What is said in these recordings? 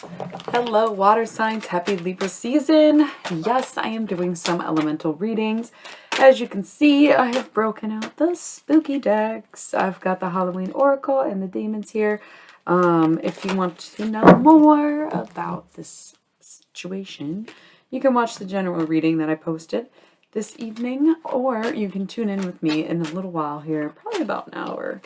Hello, water signs. Happy Libra season. Yes, I am doing some elemental readings. As you can see, I have broken out the spooky decks. I've got the Halloween Oracle and the demons here. If you want to know more about this situation, you can watch the general reading that I posted this evening, or you can tune in with me in a little while here, probably about an hour.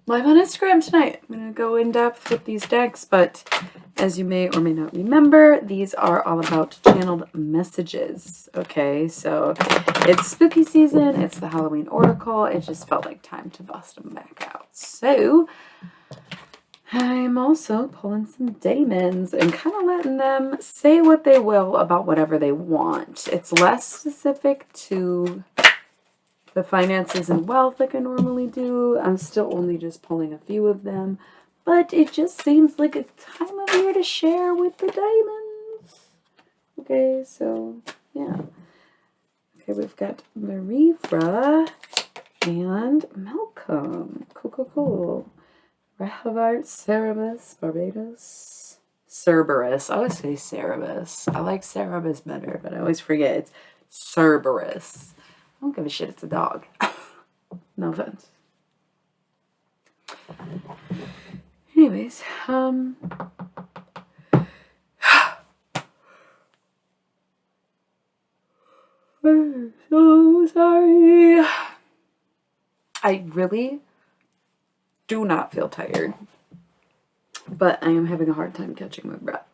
Live on Instagram tonight. I'm going to go in depth with these decks, but as you may or may not remember, these are all about channeled messages. Okay, so it's spooky season, it's the Halloween Oracle. It just felt like time to bust them back out. So I'm also pulling some demons and kind of letting them say what they will about whatever they want. It's less specific to the finances and wealth like I normally do. I'm still only just pulling a few of them, but it just seems like a time of year to share with the diamonds. Okay, so yeah. Okay, we've got Marivra and Malcolm. Cool. Rehavart, Cerebus, Barbados. Cerberus. I always say Cerebus. I like Cerebus better, but I always forget it's Cerberus. I don't give a shit, it's a dog. No offense. Anyways, I'm so sorry. I really do not feel tired, but I am having a hard time catching my breath.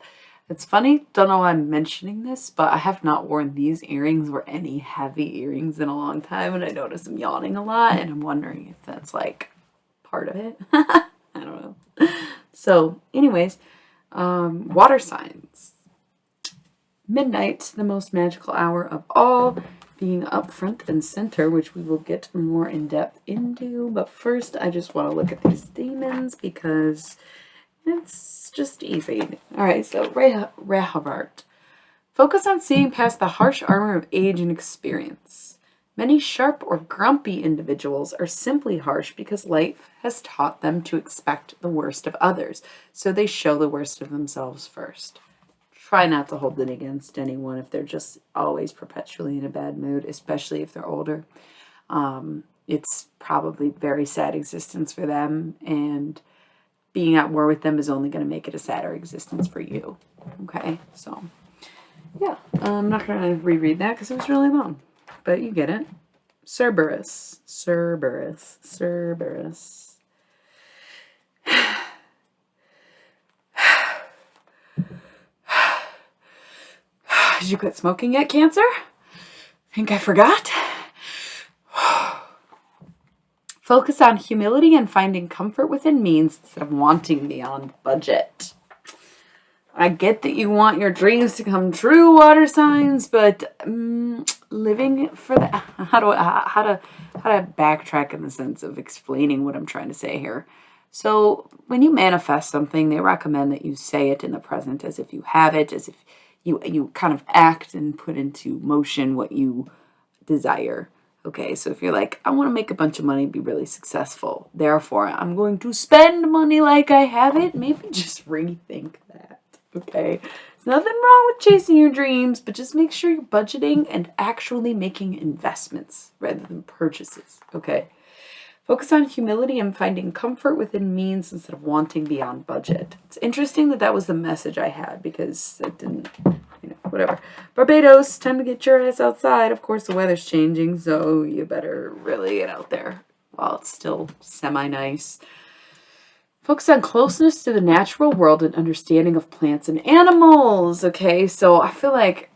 It's funny, don't know why I'm mentioning this, but I have not worn these earrings or any heavy earrings in a long time, and I notice I'm yawning a lot, and I'm wondering if that's like part of it. I don't know. So anyways, water signs. Midnight, the most magical hour of all, being up front and center, which we will get more in depth into. But first, I just want to look at these demons because it's just easy. All right, so Rehavart. Focus on seeing past the harsh armor of age and experience. Many sharp or grumpy individuals are simply harsh because life has taught them to expect the worst of others, so they show the worst of themselves first. Try not to hold it against anyone if they're just always perpetually in a bad mood, especially if they're older. It's probably very sad existence for them, and being at war with them is only going to make it a sadder existence for you. Okay, so yeah, I'm not going to reread that because it was really long, but you get it. Cerberus. Did you quit smoking yet, Cancer? Think I forgot? Focus on humility and finding comfort within means instead of wanting beyond budget. I get that you want your dreams to come true, water signs, but living for the how to backtrack in the sense of explaining what I'm trying to say here. So when you manifest something, they recommend that you say it in the present as if you have it, as if you kind of act and put into motion what you desire. Okay, so if you're like, I want to make a bunch of money, be really successful, therefore I'm going to spend money like I have it, maybe just rethink that, okay? There's nothing wrong with chasing your dreams, but just make sure you're budgeting and actually making investments rather than purchases, okay? Focus on humility and finding comfort within means instead of wanting beyond budget. It's interesting that that was the message I had because it didn't, whatever. Barbados, time to get your ass outside. Of course, the weather's changing, so you better really get out there while it's still semi-nice. Focus on closeness to the natural world and understanding of plants and animals, okay? So I feel like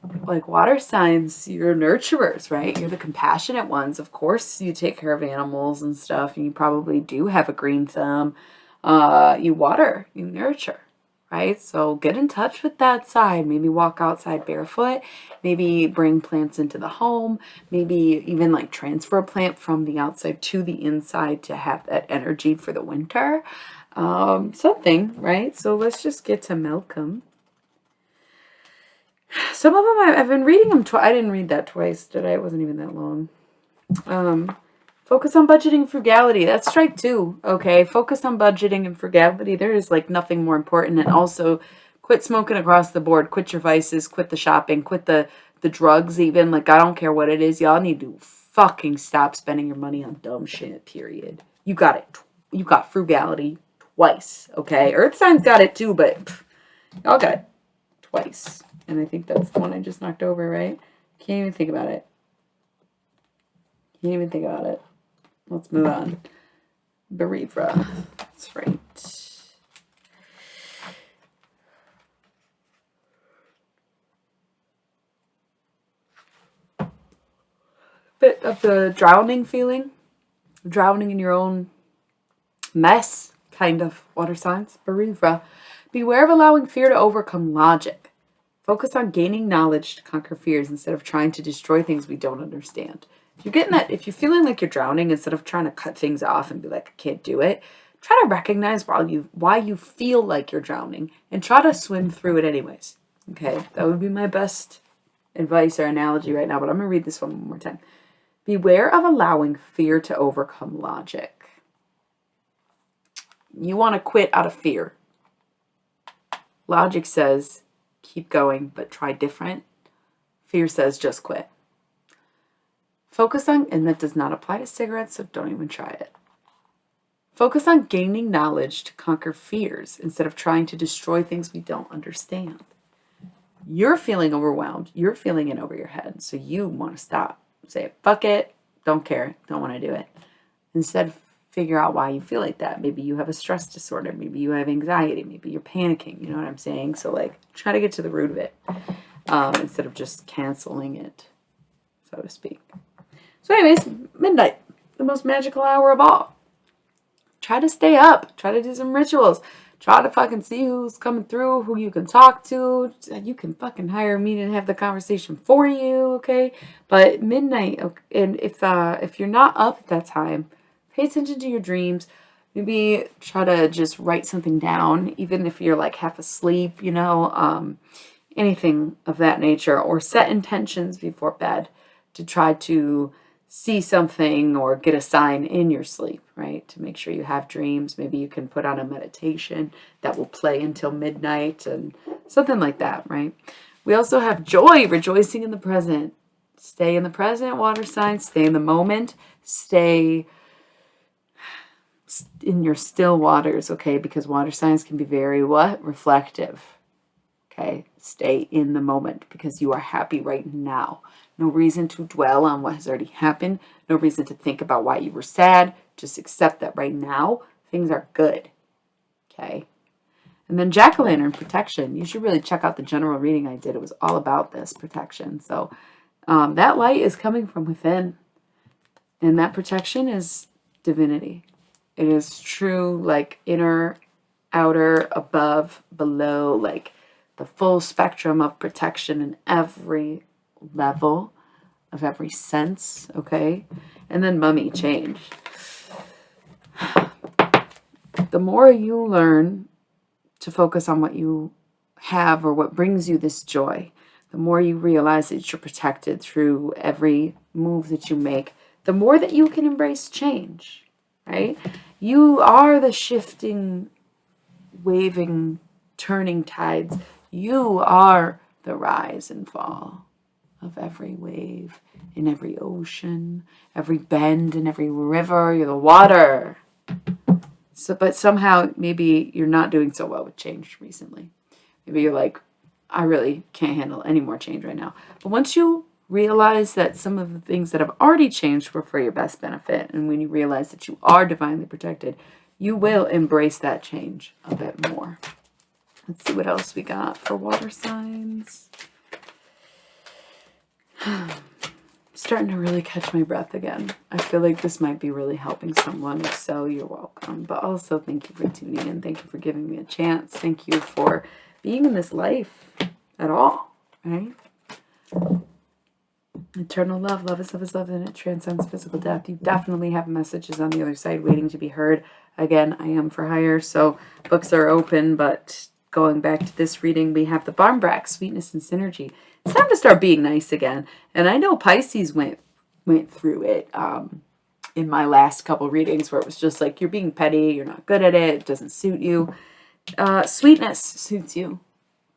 water signs, you're nurturers, right? You're the compassionate ones. Of course, you take care of animals and stuff, and you probably do have a green thumb. You water, you nurture, right? So get in touch with that side. Maybe walk outside barefoot. Maybe bring plants into the home. Maybe even like transfer a plant from the outside to the inside to have that energy for the winter. Something, right? So let's just get to Malcolm. Some of them I've been reading them twice. I didn't read that twice, did I? It wasn't even that long. Focus on budgeting and frugality. That's strike 2. Okay. Focus on budgeting and frugality. There is like nothing more important. And also quit smoking across the board. Quit your vices. Quit the shopping. Quit the drugs even. Like, I don't care what it is. Y'all need to fucking stop spending your money on dumb shit, period. You got it. You got frugality twice. Okay. Earth signs got it too, but y'all got it twice. And I think that's the one I just knocked over, right? Can't even think about it. Can't even think about it. Let's move on. Bereavra. That's right. Bit of the drowning feeling. Drowning in your own mess, kind of. Water signs. Bereavra. Beware of allowing fear to overcome logic. Focus on gaining knowledge to conquer fears instead of trying to destroy things we don't understand. If you're getting that, if you're feeling like you're drowning, instead of trying to cut things off and be like, I can't do it, try to recognize why you feel like you're drowning and try to swim through it anyways. Okay, that would be my best advice or analogy right now, but I'm going to read this one more time. Beware of allowing fear to overcome logic. You want to quit out of fear. Logic says, keep going, but try different. Fear says, just quit. Focus on, and that does not apply to cigarettes, so don't even try it. Focus on gaining knowledge to conquer fears instead of trying to destroy things we don't understand. You're feeling overwhelmed. You're feeling in over your head, so you want to stop. Say, fuck it, don't care, don't want to do it. Instead, figure out why you feel like that. Maybe you have a stress disorder. Maybe you have anxiety. Maybe you're panicking. You know what I'm saying? So, like, try to get to the root of it instead of just canceling it, so to speak. So anyways, midnight, the most magical hour of all. Try to stay up. Try to do some rituals. Try to fucking see who's coming through, who you can talk to. You can fucking hire me to have the conversation for you, okay? But midnight, okay, and if you're not up at that time, pay attention to your dreams. Maybe try to just write something down, even if you're like half asleep, you know, anything of that nature. Or set intentions before bed to try to see something or get a sign in your sleep, right? To make sure you have dreams. Maybe you can put on a meditation that will play until midnight and something like that, right? We also have joy, rejoicing in the present. Stay in the present, water signs. Stay in the moment. Stay in your still waters, okay? Because water signs can be very what? Reflective. Okay? Stay in the moment because you are happy right now. No reason to dwell on what has already happened. No reason to think about why you were sad. Just accept that right now, things are good. Okay? And then jack-o'-lantern, protection. You should really check out the general reading I did. It was all about this protection. So that light is coming from within. And that protection is divinity. It is true, like inner, outer, above, below, like the full spectrum of protection in every level of every sense, okay? And then mummy, change. The more you learn to focus on what you have or what brings you this joy, the more you realize that you're protected through every move that you make, the more that you can embrace change, right? You are the shifting, waving, turning tides. You are the rise and fall of every wave in every ocean, every bend in every river. You're the water. So, but somehow maybe you're not doing so well with change recently. Maybe you're like, I really can't handle any more change right now. But once you realize that some of the things that have already changed were for your best benefit, and when you realize that you are divinely protected, you will embrace that change a bit more. Let's see what else we got for water signs. Starting to really catch my breath again. I feel like this might be really helping someone. If so, you're welcome. But also, thank you for tuning in. Thank you for giving me a chance. Thank you for being in this life at all, right? Eternal love. Love is love, and it transcends physical death. You definitely have messages on the other side waiting to be heard. Again, I am for hire, so books are open, but going back to this reading, we have the Barmbrack, Sweetness and Synergy. It's time to start being nice again. And I know Pisces went through it in my last couple readings where it was just like, you're being petty, you're not good at it, it doesn't suit you. Sweetness suits you,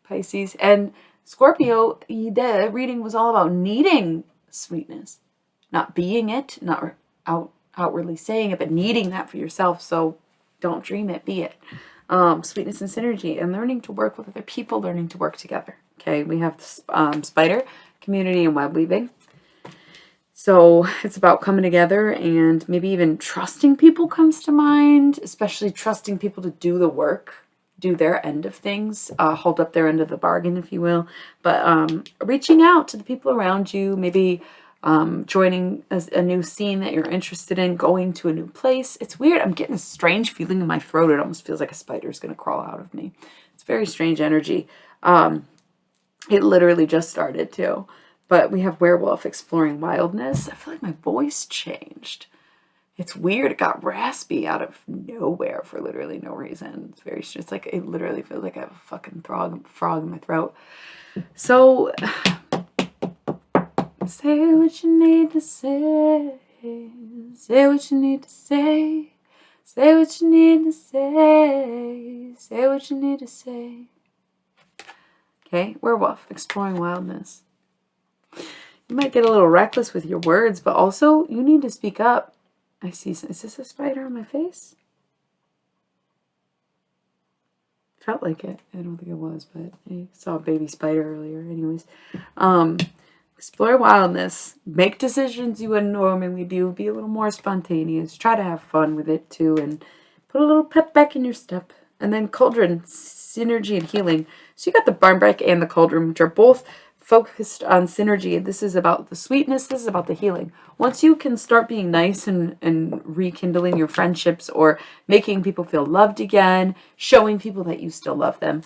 Pisces. And Scorpio, the reading was all about needing sweetness, not being it, not outwardly saying it, but needing that for yourself. So don't dream it, be it. Sweetness and synergy, and learning to work with other people, learning to work together. Okay, we have spider, community, and web weaving. So it's about coming together, and maybe even trusting people comes to mind, especially trusting people to do the work, do their end of things, hold up their end of the bargain, if you will. But reaching out to the people around you, maybe joining a new scene that you're interested in, going to a new place. It's weird. I'm getting a strange feeling in my throat. It almost feels like a spider is going to crawl out of me. It's very strange energy. It literally just started too. But we have werewolf, exploring wildness. I feel like my voice changed. It's weird. It got raspy out of nowhere for literally no reason. It's very, it's like, it literally feels like I have a fucking frog in my throat. So say what you need to say. Say what you need to say. Say what you need to say. Say what you need to say. Okay, werewolf, exploring wildness. You might get a little reckless with your words, but also you need to speak up. I see, is this a spider on my face? Felt like it. I don't think it was, but I saw a baby spider earlier. Anyways, explore wildness. Make decisions you wouldn't normally do. Be a little more spontaneous. Try to have fun with it too, and put a little pep back in your step. And then cauldron, synergy and healing. So you got the barnbreak and the cauldron, which are both focused on synergy. This is about the sweetness. This is about the healing. Once you can start being nice and rekindling your friendships, or making people feel loved again, showing people that you still love them,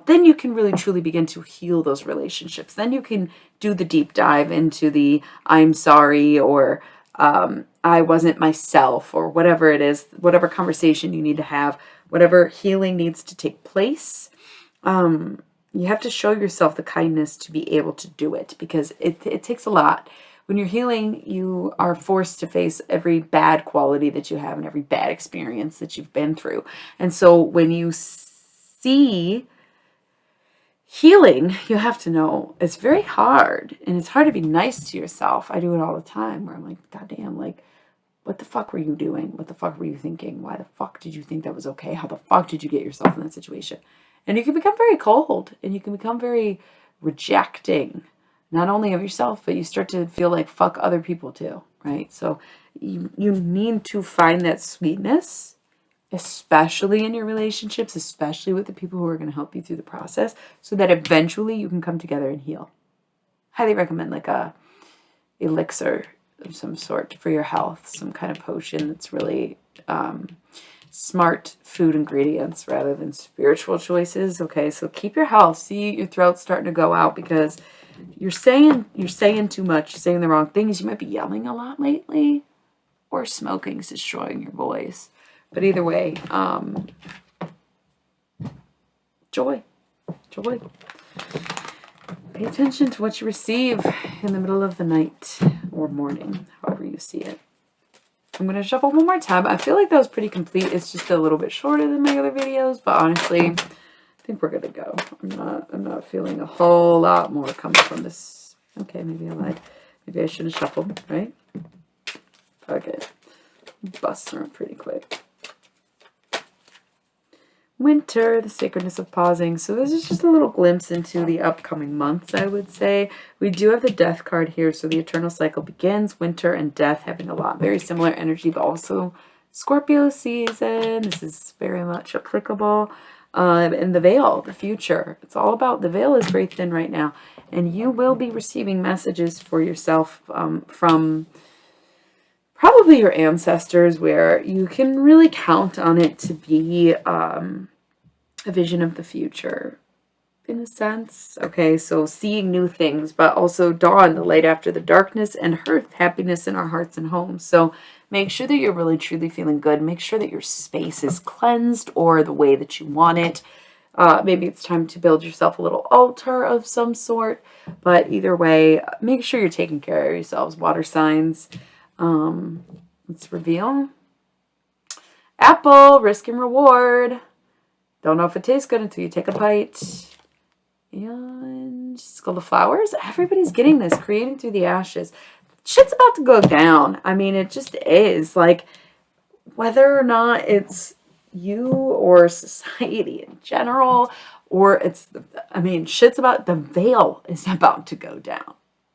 then you can really truly begin to heal those relationships. Then you can do the deep dive into the I'm sorry, or I wasn't myself, or whatever it is, whatever conversation you need to have, whatever healing needs to take place. You have to show yourself the kindness to be able to do it, because it takes a lot. When you're healing, you are forced to face every bad quality that you have and every bad experience that you've been through. And so when you see healing, you have to know it's very hard, and it's hard to be nice to yourself. I do it all the time where I'm like, God damn, like, what the fuck were you doing? What the fuck were you thinking? Why the fuck did you think that was okay? How the fuck did you get yourself in that situation? And you can become very cold, and you can become very rejecting, not only of yourself, but you start to feel like fuck other people too, right? So you need to find that sweetness, especially in your relationships, especially with the people who are going to help you through the process, so that eventually you can come together and heal. Highly recommend like a elixir of some sort for your health, some kind of potion that's really smart food ingredients rather than spiritual choices. Okay, so keep your health. See, your throat's starting to go out because you're saying too much, you're saying the wrong things. You might be yelling a lot lately, or smoking is destroying your voice. But either way, joy. Pay attention to what you receive in the middle of the night or morning, however you see it. I'm going to shuffle one more time. I feel like that was pretty complete. It's just a little bit shorter than my other videos, but honestly, I think we're good to go. I'm not feeling a whole lot more coming from this. Okay, maybe I lied. Maybe I should have shuffled, right? Okay. Bust through it pretty quick. Winter, the sacredness of pausing. So this is just a little glimpse into the upcoming months, I would say. We do have the death card here, so the eternal cycle begins. Winter and death having a lot, very similar energy, but also Scorpio season. This is very much applicable. And the veil, the future. It's all about, the veil is very thin right now. And you will be receiving messages for yourself from probably your ancestors, where you can really count on it to be a vision of the future, in a sense. Okay, so seeing new things, but also dawn, the light after the darkness, and hearth, happiness in our hearts and homes. So make sure that you're really truly feeling good. Make sure that your space is cleansed, or the way that you want it. Maybe it's time to build yourself a little altar of some sort, but either way, make sure you're taking care of yourselves, water signs. Let's reveal. Apple, risk and reward. Don't know if it tastes good until you take a bite. And Skull of Flowers. Everybody's getting this. Creating through the ashes. Shit's about to go down. I mean, it just is. Like, whether or not it's you or society in general, or it's, I mean, shit's about, the veil is about to go down.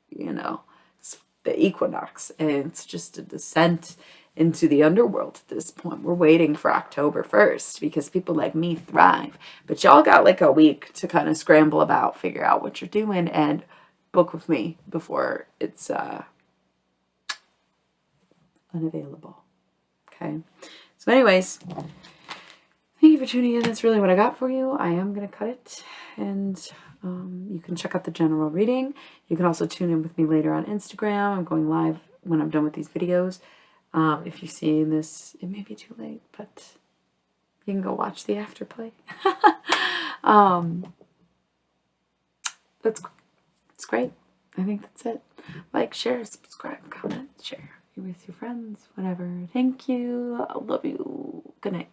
You know, it's the equinox. And it's just a descent into the underworld at this point. We're waiting for October 1st because people like me thrive. But y'all got like a week to kind of scramble about, figure out what you're doing, and book with me before it's unavailable. Okay. So anyways, thank you for tuning in. That's really what I got for you. I am going to cut it, and you can check out the general reading. You can also tune in with me later on Instagram. I'm going live when I'm done with these videos. If you're seeing this, it may be too late, but you can go watch the afterplay. That's great. I think that's it. Like, share, subscribe, comment, share with your friends, whatever. Thank you. I love you. Good night.